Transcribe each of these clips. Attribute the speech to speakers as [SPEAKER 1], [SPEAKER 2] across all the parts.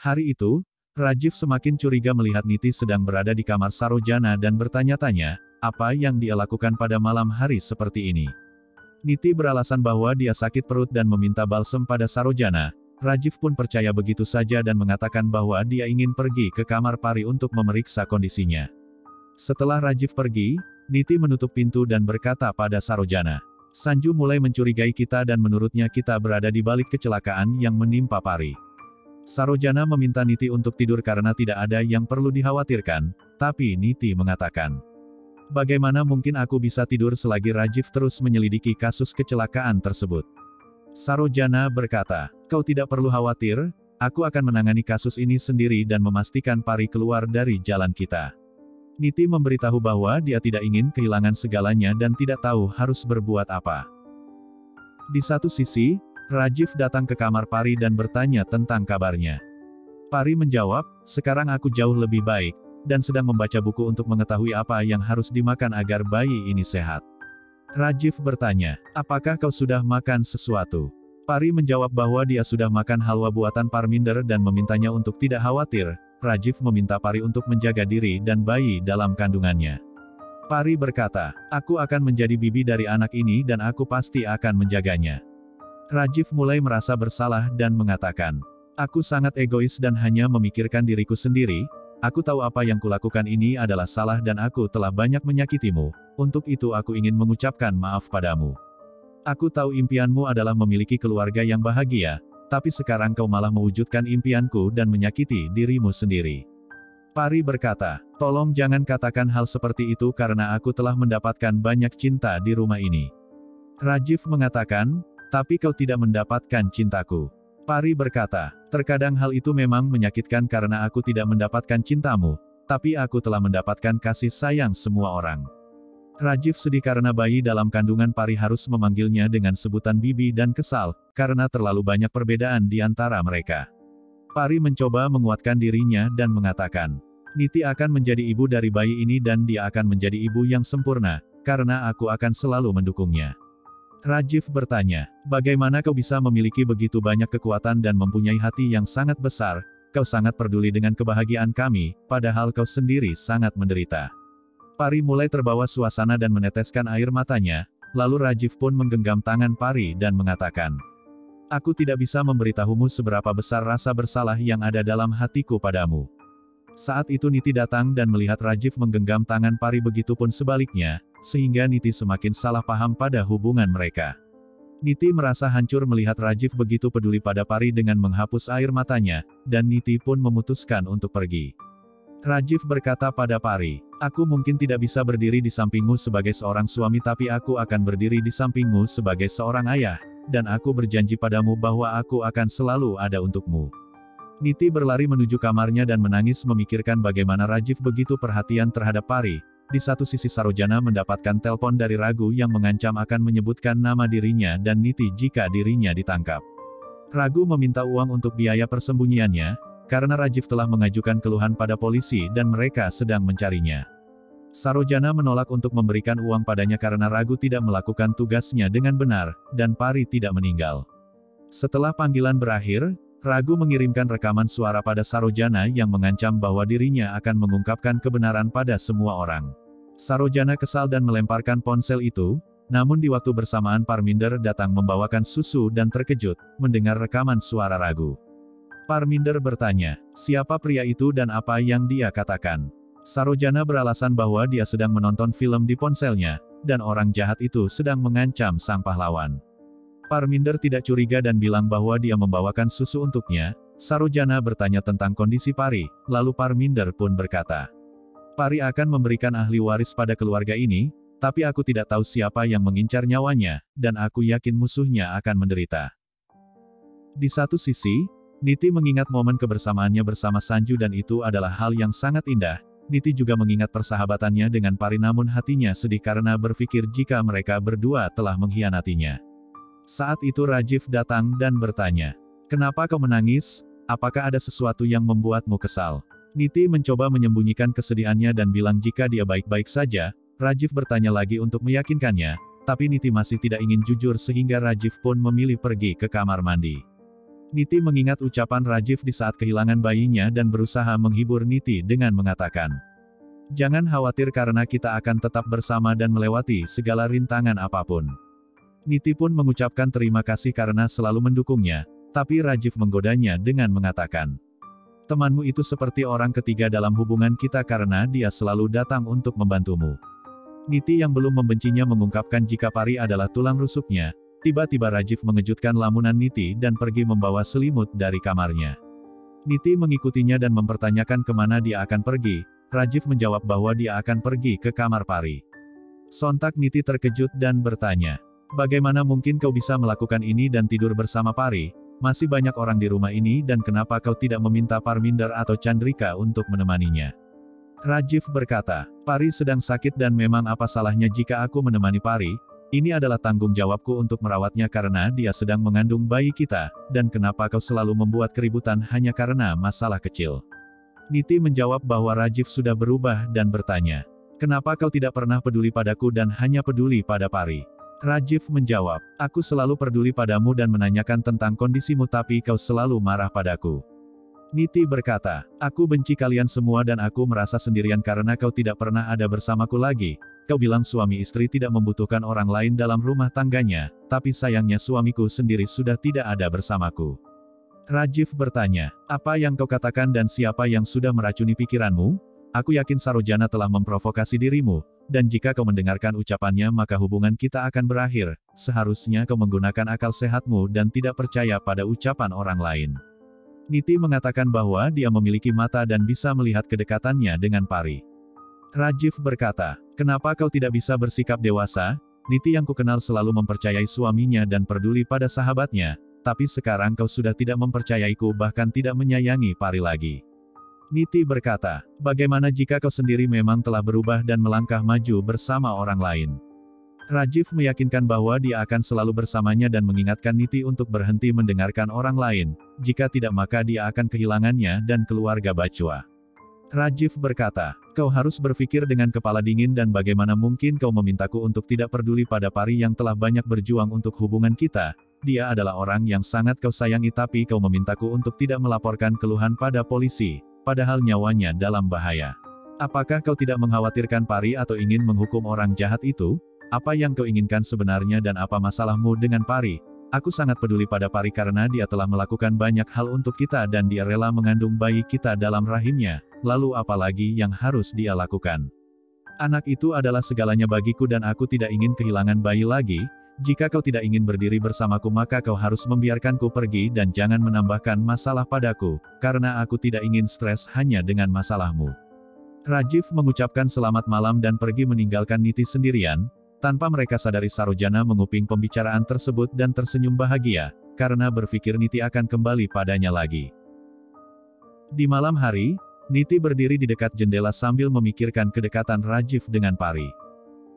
[SPEAKER 1] Hari itu, Rajiv semakin curiga melihat Niti sedang berada di kamar Sarojana dan bertanya-tanya, apa yang dia lakukan pada malam hari seperti ini. Niti beralasan bahwa dia sakit perut dan meminta balsem pada Sarojana. Rajiv pun percaya begitu saja dan mengatakan bahwa dia ingin pergi ke kamar Pari untuk memeriksa kondisinya. Setelah Rajiv pergi, Niti menutup pintu dan berkata pada Sarojana, Sanju mulai mencurigai kita dan menurutnya kita berada di balik kecelakaan yang menimpa Pari. Sarojana meminta Niti untuk tidur karena tidak ada yang perlu dikhawatirkan, tapi Niti mengatakan, bagaimana mungkin aku bisa tidur selagi Rajiv terus menyelidiki kasus kecelakaan tersebut. Sarojana berkata, kau tidak perlu khawatir, aku akan menangani kasus ini sendiri dan memastikan Pari keluar dari jalan kita. Niti memberitahu bahwa dia tidak ingin kehilangan segalanya dan tidak tahu harus berbuat apa. Di satu sisi, Rajiv datang ke kamar Pari dan bertanya tentang kabarnya. Pari menjawab, sekarang aku jauh lebih baik, dan sedang membaca buku untuk mengetahui apa yang harus dimakan agar bayi ini sehat. Rajiv bertanya, apakah kau sudah makan sesuatu? Pari menjawab bahwa dia sudah makan halwa buatan Parminder dan memintanya untuk tidak khawatir. Rajiv meminta Pari untuk menjaga diri dan bayi dalam kandungannya. Pari berkata, aku akan menjadi bibi dari anak ini dan aku pasti akan menjaganya. Rajiv mulai merasa bersalah dan mengatakan, aku sangat egois dan hanya memikirkan diriku sendiri, aku tahu apa yang kulakukan ini adalah salah dan aku telah banyak menyakitimu, untuk itu aku ingin mengucapkan maaf padamu. Aku tahu impianmu adalah memiliki keluarga yang bahagia, tapi sekarang kau malah mewujudkan impianku dan menyakiti dirimu sendiri. Pari berkata, tolong jangan katakan hal seperti itu karena aku telah mendapatkan banyak cinta di rumah ini. Rajiv mengatakan, tapi kau tidak mendapatkan cintaku. Pari berkata, terkadang hal itu memang menyakitkan karena aku tidak mendapatkan cintamu, tapi aku telah mendapatkan kasih sayang semua orang. Rajiv sedih karena bayi dalam kandungan Pari harus memanggilnya dengan sebutan bibi dan kesal, karena terlalu banyak perbedaan di antara mereka. Pari mencoba menguatkan dirinya dan mengatakan, Niti akan menjadi ibu dari bayi ini dan dia akan menjadi ibu yang sempurna, karena aku akan selalu mendukungnya. Rajiv bertanya, bagaimana kau bisa memiliki begitu banyak kekuatan dan mempunyai hati yang sangat besar, kau sangat peduli dengan kebahagiaan kami, padahal kau sendiri sangat menderita. Pari mulai terbawa suasana dan meneteskan air matanya, lalu Rajiv pun menggenggam tangan Pari dan mengatakan, aku tidak bisa memberitahumu seberapa besar rasa bersalah yang ada dalam hatiku padamu. Saat itu Niti datang dan melihat Rajiv menggenggam tangan Pari begitupun sebaliknya, sehingga Niti semakin salah paham pada hubungan mereka. Niti merasa hancur melihat Rajiv begitu peduli pada Pari dengan menghapus air matanya, dan Niti pun memutuskan untuk pergi. Rajiv berkata pada Pari, aku mungkin tidak bisa berdiri di sampingmu sebagai seorang suami tapi aku akan berdiri di sampingmu sebagai seorang ayah, dan aku berjanji padamu bahwa aku akan selalu ada untukmu. Niti berlari menuju kamarnya dan menangis memikirkan bagaimana Rajiv begitu perhatian terhadap Pari. Di satu sisi Sarojana mendapatkan telepon dari Ragu yang mengancam akan menyebutkan nama dirinya dan Niti jika dirinya ditangkap. Ragu meminta uang untuk biaya persembunyiannya, karena Rajiv telah mengajukan keluhan pada polisi dan mereka sedang mencarinya. Sarojana menolak untuk memberikan uang padanya karena Ragu tidak melakukan tugasnya dengan benar, dan Pari tidak meninggal. Setelah panggilan berakhir, Ragu mengirimkan rekaman suara pada Sarojana yang mengancam bahwa dirinya akan mengungkapkan kebenaran pada semua orang. Sarojana kesal dan melemparkan ponsel itu, namun di waktu bersamaan Parminder datang membawakan susu dan terkejut, mendengar rekaman suara Ragu. Parminder bertanya, siapa pria itu dan apa yang dia katakan? Sarojana beralasan bahwa dia sedang menonton film di ponselnya, dan orang jahat itu sedang mengancam sang pahlawan. Parminder tidak curiga dan bilang bahwa dia membawakan susu untuknya. Sarojana bertanya tentang kondisi Pari, lalu Parminder pun berkata, Pari akan memberikan ahli waris pada keluarga ini, tapi aku tidak tahu siapa yang mengincar nyawanya, dan aku yakin musuhnya akan menderita. Di satu sisi, Niti mengingat momen kebersamaannya bersama Sanju dan itu adalah hal yang sangat indah. Niti juga mengingat persahabatannya dengan Pari namun hatinya sedih karena berpikir jika mereka berdua telah mengkhianatinya. Saat itu Rajiv datang dan bertanya, kenapa kau menangis? Apakah ada sesuatu yang membuatmu kesal? Niti mencoba menyembunyikan kesedihannya dan bilang jika dia baik-baik saja. Rajiv bertanya lagi untuk meyakinkannya, tapi Niti masih tidak ingin jujur sehingga Rajiv pun memilih pergi ke kamar mandi. Niti mengingat ucapan Rajiv di saat kehilangan bayinya dan berusaha menghibur Niti dengan mengatakan, "Jangan khawatir karena kita akan tetap bersama dan melewati segala rintangan apapun." Niti pun mengucapkan terima kasih karena selalu mendukungnya, tapi Rajiv menggodanya dengan mengatakan, "Temanmu itu seperti orang ketiga dalam hubungan kita karena dia selalu datang untuk membantumu." Niti yang belum membencinya mengungkapkan jika Pari adalah tulang rusuknya. Tiba-tiba Rajiv mengejutkan lamunan Niti dan pergi membawa selimut dari kamarnya. Niti mengikutinya dan mempertanyakan kemana dia akan pergi. Rajiv menjawab bahwa dia akan pergi ke kamar Pari. Sontak Niti terkejut dan bertanya, "Bagaimana mungkin kau bisa melakukan ini dan tidur bersama Pari? Masih banyak orang di rumah ini dan kenapa kau tidak meminta Parminder atau Chandrika untuk menemaninya?" Rajiv berkata, "Pari sedang sakit dan memang apa salahnya jika aku menemani Pari? Ini adalah tanggung jawabku untuk merawatnya karena dia sedang mengandung bayi kita, dan kenapa kau selalu membuat keributan hanya karena masalah kecil?" Niti menjawab bahwa Rajiv sudah berubah dan bertanya, "Kenapa kau tidak pernah peduli padaku dan hanya peduli pada Pari?" Rajiv menjawab, "Aku selalu peduli padamu dan menanyakan tentang kondisimu tapi kau selalu marah padaku." Niti berkata, "Aku benci kalian semua dan aku merasa sendirian karena kau tidak pernah ada bersamaku lagi. Kau bilang suami istri tidak membutuhkan orang lain dalam rumah tangganya, tapi sayangnya suamiku sendiri sudah tidak ada bersamaku." Rajiv bertanya, "Apa yang kau katakan dan siapa yang sudah meracuni pikiranmu? Aku yakin Sarojana telah memprovokasi dirimu, dan jika kau mendengarkan ucapannya maka hubungan kita akan berakhir. Seharusnya kau menggunakan akal sehatmu dan tidak percaya pada ucapan orang lain." Niti mengatakan bahwa dia memiliki mata dan bisa melihat kedekatannya dengan Pari. Rajiv berkata, "Kenapa kau tidak bisa bersikap dewasa? Niti yang kukenal selalu mempercayai suaminya dan peduli pada sahabatnya, tapi sekarang kau sudah tidak mempercayaiku bahkan tidak menyayangi Pari lagi." Niti berkata, "Bagaimana jika kau sendiri memang telah berubah dan melangkah maju bersama orang lain?" Rajiv meyakinkan bahwa dia akan selalu bersamanya dan mengingatkan Niti untuk berhenti mendengarkan orang lain, jika tidak maka dia akan kehilangannya dan keluarga Bachwa. Rajiv berkata, "Kau harus berpikir dengan kepala dingin dan bagaimana mungkin kau memintaku untuk tidak peduli pada Pari yang telah banyak berjuang untuk hubungan kita. Dia adalah orang yang sangat kau sayangi tapi kau memintaku untuk tidak melaporkan keluhan pada polisi, padahal nyawanya dalam bahaya. Apakah kau tidak mengkhawatirkan Pari atau ingin menghukum orang jahat itu? Apa yang kau inginkan sebenarnya dan apa masalahmu dengan Pari? Aku sangat peduli pada Pari karena dia telah melakukan banyak hal untuk kita dan dia rela mengandung bayi kita dalam rahimnya, lalu apa lagi yang harus dia lakukan? Anak itu adalah segalanya bagiku dan aku tidak ingin kehilangan bayi lagi. Jika kau tidak ingin berdiri bersamaku maka kau harus membiarkanku pergi dan jangan menambahkan masalah padaku, karena aku tidak ingin stres hanya dengan masalahmu." Rajiv mengucapkan selamat malam dan pergi meninggalkan Niti sendirian. Tanpa mereka sadari Sarojana menguping pembicaraan tersebut dan tersenyum bahagia, karena berpikir Niti akan kembali padanya lagi. Di malam hari, Niti berdiri di dekat jendela sambil memikirkan kedekatan Rajiv dengan Pari.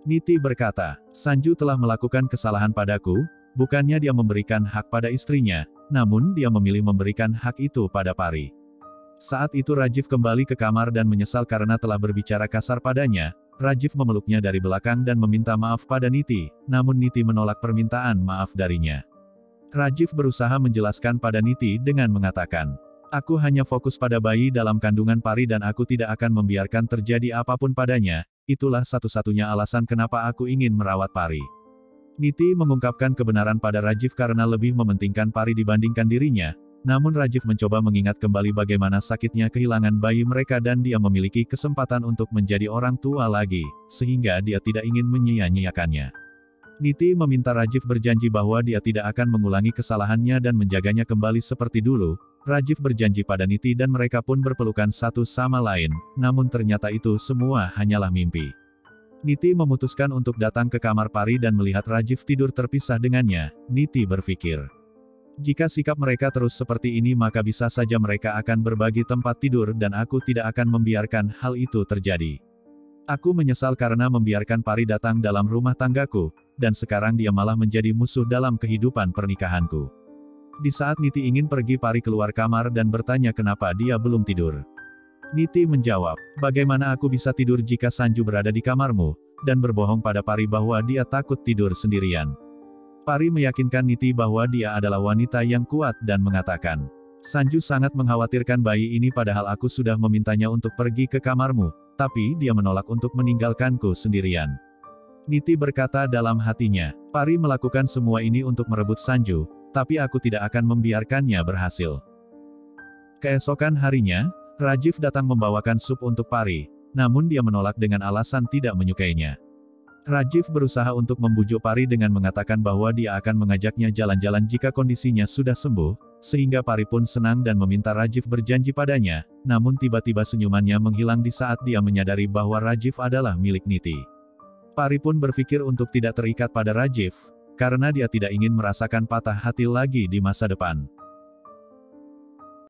[SPEAKER 1] Niti berkata, "Sanju telah melakukan kesalahan padaku, bukannya dia memberikan hak pada istrinya, namun dia memilih memberikan hak itu pada Pari." Saat itu Rajiv kembali ke kamar dan menyesal karena telah berbicara kasar padanya. Rajiv memeluknya dari belakang dan meminta maaf pada Niti, namun Niti menolak permintaan maaf darinya. Rajiv berusaha menjelaskan pada Niti dengan mengatakan, "Aku hanya fokus pada bayi dalam kandungan Pari dan aku tidak akan membiarkan terjadi apapun padanya, itulah satu-satunya alasan kenapa aku ingin merawat Pari." Niti mengungkapkan kebenaran pada Rajiv karena lebih mementingkan Pari dibandingkan dirinya. Namun Rajiv mencoba mengingat kembali bagaimana sakitnya kehilangan bayi mereka dan dia memiliki kesempatan untuk menjadi orang tua lagi, sehingga dia tidak ingin menyia-nyiakannya. Niti meminta Rajiv berjanji bahwa dia tidak akan mengulangi kesalahannya dan menjaganya kembali seperti dulu. Rajiv berjanji pada Niti dan mereka pun berpelukan satu sama lain, namun ternyata itu semua hanyalah mimpi. Niti memutuskan untuk datang ke kamar Pari dan melihat Rajiv tidur terpisah dengannya. Niti berpikir, jika sikap mereka terus seperti ini maka bisa saja mereka akan berbagi tempat tidur dan aku tidak akan membiarkan hal itu terjadi. Aku menyesal karena membiarkan Pari datang dalam rumah tanggaku, dan sekarang dia malah menjadi musuh dalam kehidupan pernikahanku. Di saat Niti ingin pergi Pari keluar kamar dan bertanya kenapa dia belum tidur. Niti menjawab, "Bagaimana aku bisa tidur jika Sanju berada di kamarmu?" dan berbohong pada Pari bahwa dia takut tidur sendirian. Pari meyakinkan Niti bahwa dia adalah wanita yang kuat dan mengatakan, Sanju sangat mengkhawatirkan bayi ini padahal aku sudah memintanya untuk pergi ke kamarmu, tapi dia menolak untuk meninggalkanku sendirian. Niti berkata dalam hatinya, Pari melakukan semua ini untuk merebut Sanju, tapi aku tidak akan membiarkannya berhasil. Keesokan harinya, Rajiv datang membawakan sup untuk Pari, namun dia menolak dengan alasan tidak menyukainya. Rajiv berusaha untuk membujuk Pari dengan mengatakan bahwa dia akan mengajaknya jalan-jalan jika kondisinya sudah sembuh, sehingga Pari pun senang dan meminta Rajiv berjanji padanya, namun tiba-tiba senyumannya menghilang di saat dia menyadari bahwa Rajiv adalah milik Niti. Pari pun berpikir untuk tidak terikat pada Rajiv, karena dia tidak ingin merasakan patah hati lagi di masa depan.